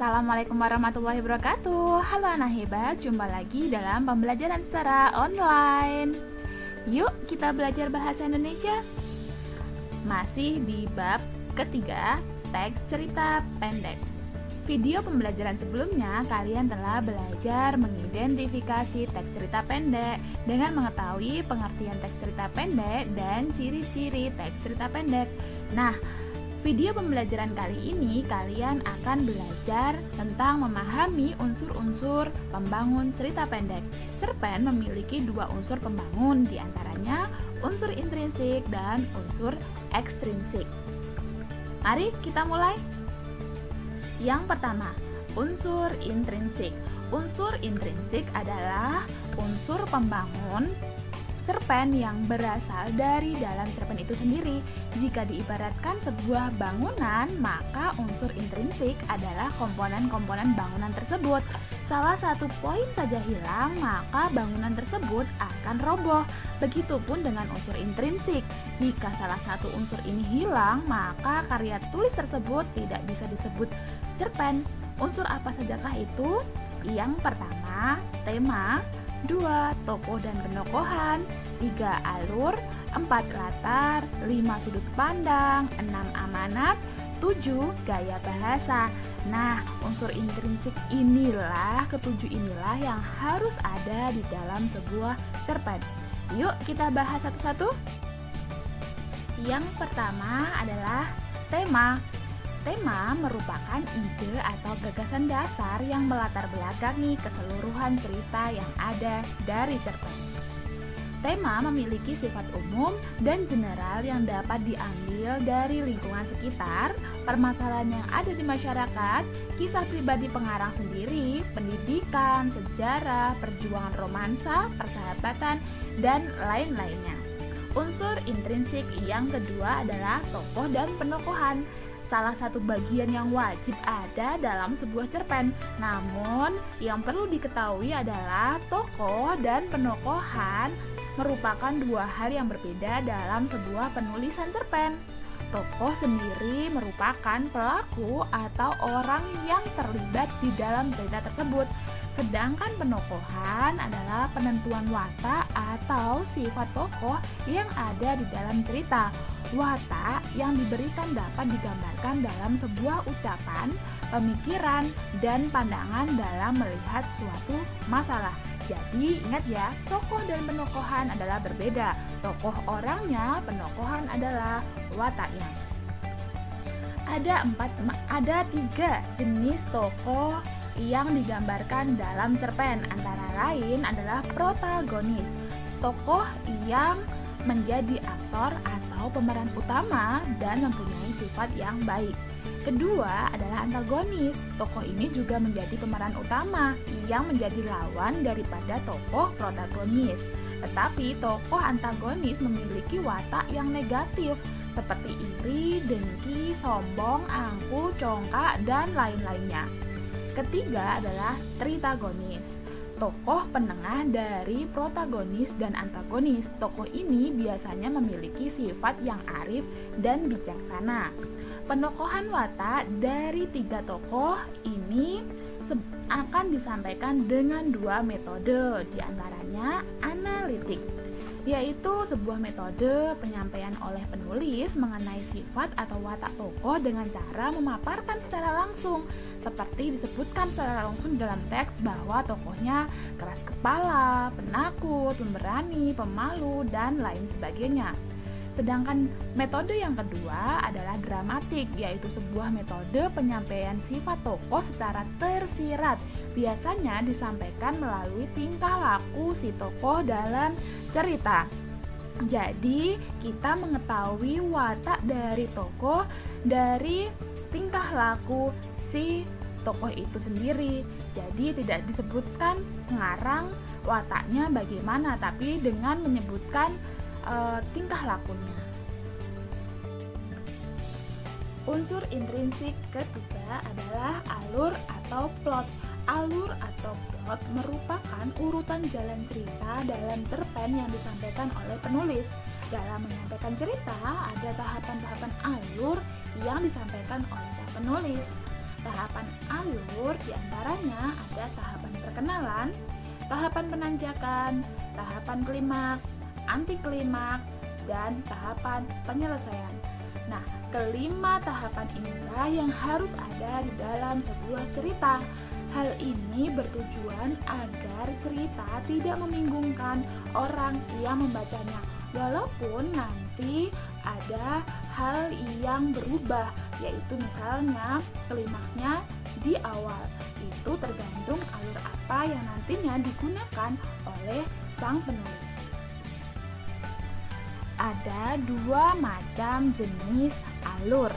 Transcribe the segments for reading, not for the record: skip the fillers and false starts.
Assalamualaikum warahmatullahi wabarakatuh. Halo anak hebat, jumpa lagi dalam pembelajaran secara online. Yuk kita belajar bahasa Indonesia. Masih di bab ketiga, teks cerita pendek. Video pembelajaran sebelumnya kalian telah belajar mengidentifikasi teks cerita pendek dengan mengetahui pengertian teks cerita pendek dan ciri-ciri teks cerita pendek. Nah, video pembelajaran kali ini kalian akan belajar tentang memahami unsur-unsur pembangun cerita pendek. Cerpen memiliki dua unsur pembangun, diantaranya unsur intrinsik dan unsur ekstrinsik. Mari kita mulai. Yang pertama, unsur intrinsik. Unsur intrinsik adalah unsur pembangun cerpen yang berasal dari dalam cerpen itu sendiri. Jika diibaratkan sebuah bangunan, maka unsur intrinsik adalah komponen-komponen bangunan tersebut. Salah satu poin saja hilang, maka bangunan tersebut akan roboh. Begitupun dengan unsur intrinsik. Jika salah satu unsur ini hilang, maka karya tulis tersebut tidak bisa disebut cerpen. Unsur apa sajakah itu? Yang pertama, tema. 2. Tokoh dan penokohan. 3. Alur. 4. Latar. 5. Sudut pandang. 6. Amanat. 7. Gaya bahasa. Nah, unsur intrinsik inilah, ketujuh inilah yang harus ada di dalam sebuah cerpen. Yuk kita bahas satu-satu. Yang pertama adalah tema. Tema merupakan ide atau gagasan dasar yang melatar belakangi keseluruhan cerita yang ada dari cerpen. Tema memiliki sifat umum dan general yang dapat diambil dari lingkungan sekitar, permasalahan yang ada di masyarakat, kisah pribadi pengarang sendiri, pendidikan, sejarah, perjuangan romansa, persahabatan, dan lain-lainnya. Unsur intrinsik yang kedua adalah tokoh dan penokohan. Salah satu bagian yang wajib ada dalam sebuah cerpen. Namun, yang perlu diketahui adalah tokoh dan penokohan merupakan dua hal yang berbeda dalam sebuah penulisan cerpen. Tokoh sendiri merupakan pelaku atau orang yang terlibat di dalam cerita tersebut. Sedangkan penokohan adalah penentuan watak atau sifat tokoh yang ada di dalam cerita. Watak yang diberikan dapat digambarkan dalam sebuah ucapan, pemikiran, dan pandangan dalam melihat suatu masalah. Jadi ingat ya, tokoh dan penokohan adalah berbeda. Tokoh orangnya, penokohan adalah wataknya. Ada tiga jenis tokoh yang digambarkan dalam cerpen, antara lain adalah protagonis, tokoh yang menjadi aktor atau pemeran utama dan mempunyai sifat yang baik. Kedua adalah antagonis, tokoh ini juga menjadi pemeran utama yang menjadi lawan daripada tokoh protagonis. Tetapi tokoh antagonis memiliki watak yang negatif seperti iri, dengki, sombong, angkuh, congkak, dan lain-lainnya. Ketiga adalah tritagonis, tokoh penengah dari protagonis dan antagonis. Tokoh ini biasanya memiliki sifat yang arif dan bijaksana. Penokohan watak dari tiga tokoh ini akan disampaikan dengan dua metode, diantaranya analitik, yaitu sebuah metode penyampaian oleh penulis mengenai sifat atau watak tokoh dengan cara memaparkan secara langsung, seperti disebutkan secara langsung dalam teks bahwa tokohnya keras kepala, penakut, pemberani, pemalu, dan lain sebagainya. Sedangkan metode yang kedua adalah dramatik, yaitu sebuah metode penyampaian sifat tokoh secara tersirat. Biasanya disampaikan melalui tingkah laku si tokoh dalam cerita. Jadi, kita mengetahui watak dari tokoh dari tingkah laku si tokoh itu sendiri. Jadi, tidak disebutkan pengarang wataknya bagaimana, tapi dengan menyebutkan tingkah lakunya. Unsur intrinsik ketiga adalah alur atau plot. Alur atau plot merupakan urutan jalan cerita dalam cerpen yang disampaikan oleh penulis. Dalam menyampaikan cerita, ada tahapan-tahapan alur yang disampaikan oleh sang penulis. Tahapan alur diantaranya ada tahapan perkenalan, tahapan penanjakan, tahapan klimaks, anti klimaks, dan tahapan penyelesaian. Nah, kelima tahapan inilah yang harus ada di dalam sebuah cerita. Hal ini bertujuan agar cerita tidak membingungkan orang yang membacanya, walaupun nanti ada hal yang berubah, yaitu misalnya klimaksnya di awal. Itu tergantung alur apa yang nantinya digunakan oleh sang penulis. Ada dua macam jenis alur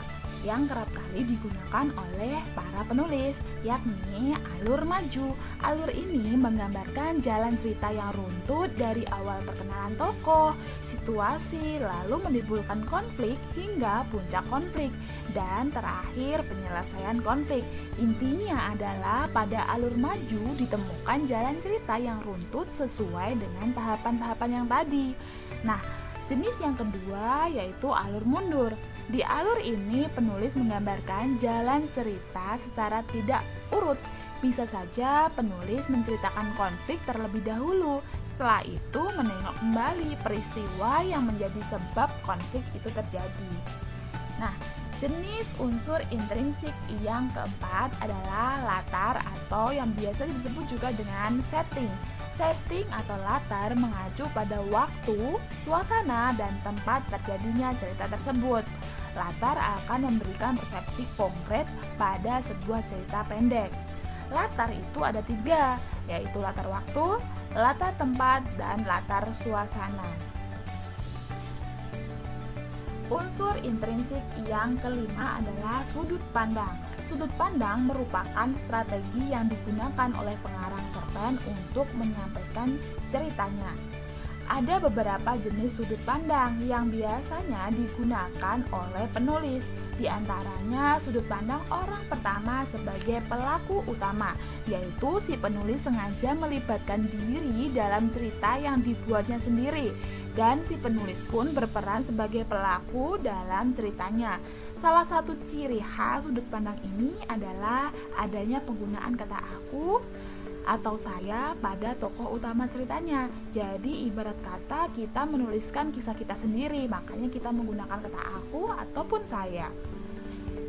yang kerap kali digunakan oleh para penulis, yakni alur maju. Alur ini menggambarkan jalan cerita yang runtut dari awal perkenalan tokoh, situasi, lalu menimbulkan konflik hingga puncak konflik, dan terakhir penyelesaian konflik. Intinya adalah pada alur maju ditemukan jalan cerita yang runtut sesuai dengan tahapan-tahapan yang tadi. Nah, jenis yang kedua yaitu alur mundur. Di alur ini penulis menggambarkan jalan cerita secara tidak urut. Bisa saja penulis menceritakan konflik terlebih dahulu, setelah itu menengok kembali peristiwa yang menjadi sebab konflik itu terjadi. Nah, jenis unsur intrinsik yang keempat adalah latar atau yang biasa disebut juga dengan setting. Setting atau latar mengacu pada waktu, suasana, dan tempat terjadinya cerita tersebut. Latar akan memberikan persepsi konkret pada sebuah cerita pendek. Latar itu ada 3, yaitu latar waktu, latar tempat, dan latar suasana. Unsur intrinsik yang kelima adalah sudut pandang. Sudut pandang merupakan strategi yang digunakan oleh pengarang cerpen untuk menyampaikan ceritanya. Ada beberapa jenis sudut pandang yang biasanya digunakan oleh penulis. Di antaranya sudut pandang orang pertama sebagai pelaku utama, yaitu si penulis sengaja melibatkan diri dalam cerita yang dibuatnya sendiri, dan si penulis pun berperan sebagai pelaku dalam ceritanya. Salah satu ciri khas sudut pandang ini adalah adanya penggunaan kata aku atau saya pada tokoh utama ceritanya. Jadi ibarat kata kita menuliskan kisah kita sendiri, makanya kita menggunakan kata aku ataupun saya.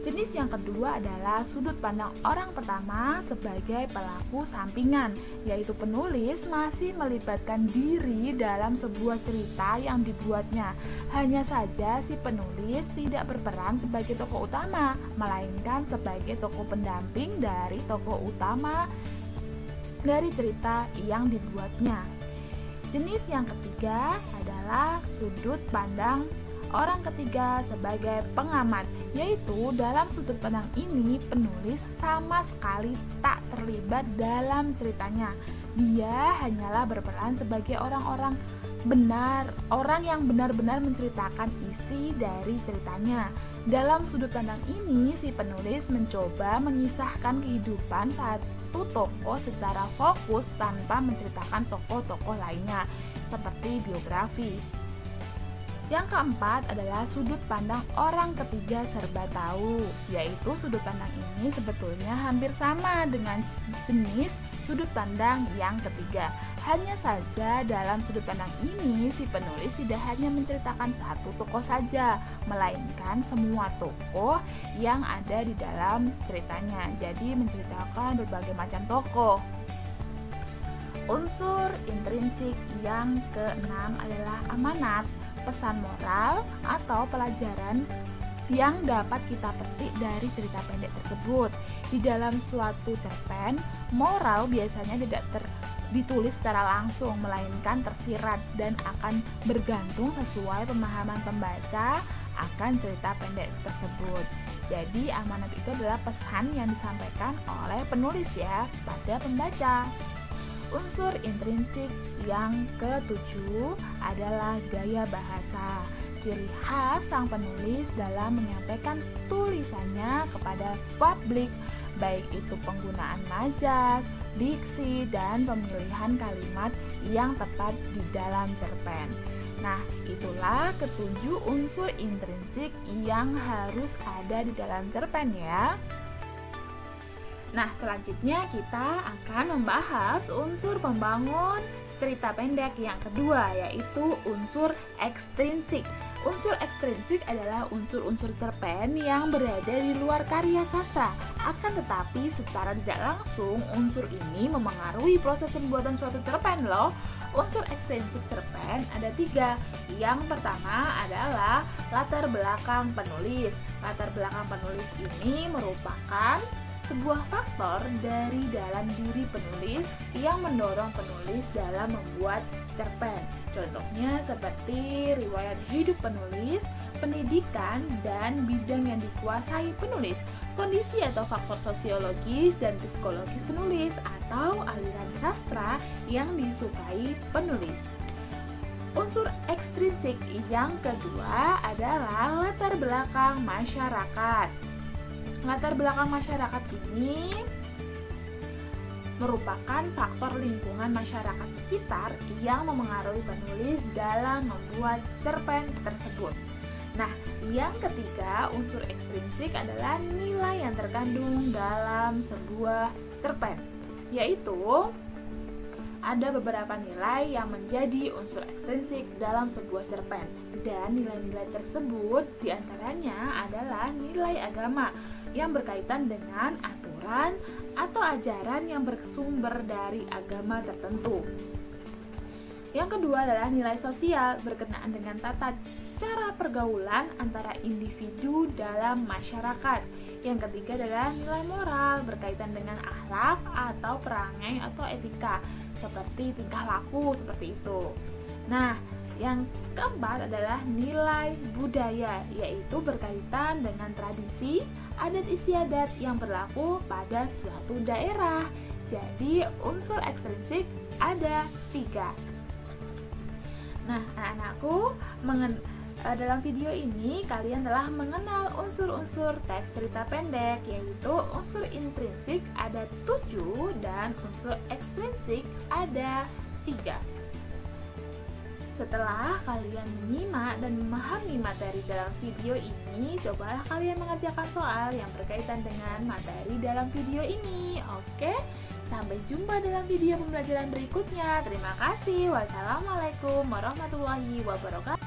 Jenis yang kedua adalah sudut pandang orang pertama sebagai pelaku sampingan, yaitu penulis masih melibatkan diri dalam sebuah cerita yang dibuatnya. Hanya saja si penulis tidak berperan sebagai tokoh utama, melainkan sebagai tokoh pendamping dari tokoh utama dari cerita yang dibuatnya. Jenis yang ketiga adalah sudut pandang orang ketiga sebagai pengamat, yaitu dalam sudut pandang ini penulis sama sekali tak terlibat dalam ceritanya. Dia hanyalah berperan sebagai orang yang benar-benar menceritakan isi dari ceritanya. Dalam sudut pandang ini si penulis mencoba mengisahkan kehidupan satu tokoh secara fokus tanpa menceritakan tokoh-tokoh lainnya seperti biografi. Yang keempat adalah sudut pandang orang ketiga serba tahu, yaitu sudut pandang ini sebetulnya hampir sama dengan jenis sudut pandang yang ketiga. Hanya saja dalam sudut pandang ini si penulis tidak hanya menceritakan satu tokoh saja, melainkan semua tokoh yang ada di dalam ceritanya. Jadi menceritakan berbagai macam tokoh. Unsur intrinsik yang keenam adalah amanat, pesan moral atau pelajaran yang dapat kita petik dari cerita pendek tersebut. Di dalam suatu cerpen, moral biasanya tidak ditulis secara langsung, melainkan tersirat dan akan bergantung sesuai pemahaman pembaca akan cerita pendek tersebut. Jadi amanat itu adalah pesan yang disampaikan oleh penulis ya pada pembaca. Unsur intrinsik yang ketujuh adalah gaya bahasa. Ciri khas sang penulis dalam menyampaikan tulisannya kepada publik, baik itu penggunaan majas, diksi, dan pemilihan kalimat yang tepat di dalam cerpen. Nah, itulah ketujuh unsur intrinsik yang harus ada di dalam cerpen ya. Nah, selanjutnya kita akan membahas unsur pembangun cerita pendek yang kedua, yaitu unsur ekstrinsik. Unsur ekstrinsik adalah unsur-unsur cerpen yang berada di luar karya sastra. Akan tetapi secara tidak langsung unsur ini memengaruhi proses pembuatan suatu cerpen loh. Unsur ekstrinsik cerpen ada 3. Yang pertama adalah latar belakang penulis. Latar belakang penulis ini merupakan sebuah faktor dari dalam diri penulis yang mendorong penulis dalam membuat cerpen. Contohnya seperti riwayat hidup penulis, pendidikan, dan bidang yang dikuasai penulis, kondisi atau faktor sosiologis dan psikologis penulis, atau aliran sastra yang disukai penulis. Unsur ekstrinsik yang kedua adalah latar belakang masyarakat. Latar belakang masyarakat ini merupakan faktor lingkungan masyarakat sekitar yang memengaruhi penulis dalam membuat cerpen tersebut. Nah, yang ketiga, unsur ekstrinsik adalah nilai yang terkandung dalam sebuah cerpen, yaitu ada beberapa nilai yang menjadi unsur ekstrinsik dalam sebuah cerpen, dan nilai-nilai tersebut diantaranya adalah nilai agama yang berkaitan dengan aturan atau ajaran yang bersumber dari agama tertentu. Yang kedua adalah nilai sosial berkenaan dengan tata cara pergaulan antara individu dalam masyarakat. Yang ketiga adalah nilai moral berkaitan dengan akhlak atau perangai atau etika, seperti tingkah laku seperti itu. Nah, yang keempat adalah nilai budaya, yaitu berkaitan dengan tradisi, adat istiadat yang berlaku pada suatu daerah. Jadi unsur ekstrinsik ada 3. Nah, anak-anakku, dalam video ini kalian telah mengenal unsur-unsur teks cerita pendek, yaitu unsur intrinsik ada 7 dan unsur ekstrinsik ada 3. Setelah kalian menyimak dan memahami materi dalam video ini, cobalah kalian mengerjakan soal yang berkaitan dengan materi dalam video ini. Oke, sampai jumpa dalam video pembelajaran berikutnya. Terima kasih. Wassalamualaikum warahmatullahi wabarakatuh.